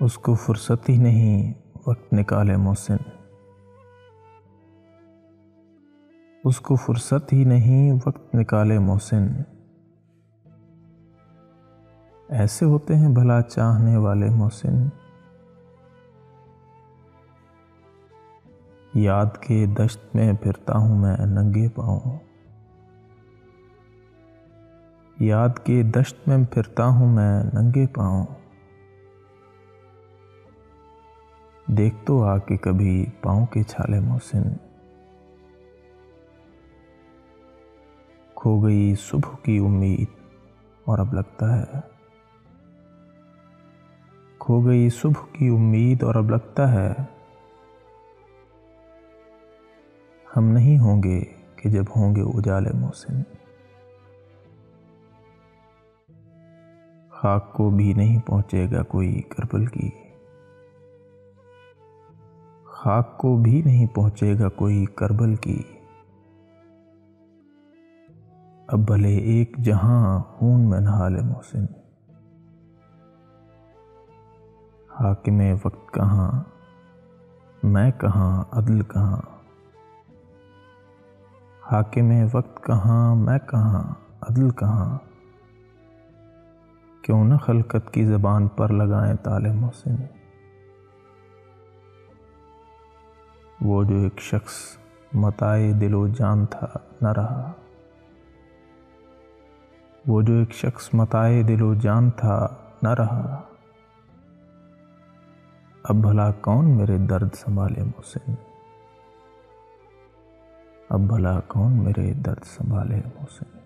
उसको फुर्सत ही नहीं वक्त निकाले मोहसिन, उसको फुर्सत ही नहीं वक्त निकाले मोहसिन। ऐसे होते हैं भला चाहने वाले मोहसिन। याद के दश्त में फिरता हूँ मैं नंगे पाँव, याद के दश्त में फिरता हूँ मैं नंगे पाँव। देख तो आके कभी पाँव के छाले मोहसिन। खो गई सुबह की उम्मीद और अब लगता है, खो गई सुबह की उम्मीद और अब लगता है हम नहीं होंगे कि जब होंगे उजाले मोहसिन। खाक को भी नहीं पहुंचेगा कोई करबल की, खाक को भी नहीं पहुंचेगा कोई करबल की। अब भले एक जहां खून में नहा ले मोहसिन। हाकिमे वक्त कहाँ, मैं कहाँ, अदल कहाँ। हाकिमे वक्त कहाँ, मैं कहाँ, अदल कहाँ। क्यों न खलकत की ज़बान पर लगाएं ताले मोहसिन। वो जो एक शख्स मताए दिलो जान था न रहा, वो जो एक शख्स मताए दिलो जान था न रहा। अब भला कौन मेरे दर्द संभाले मोहसिन, अब भला कौन मेरे दर्द संभाले मोहसिन।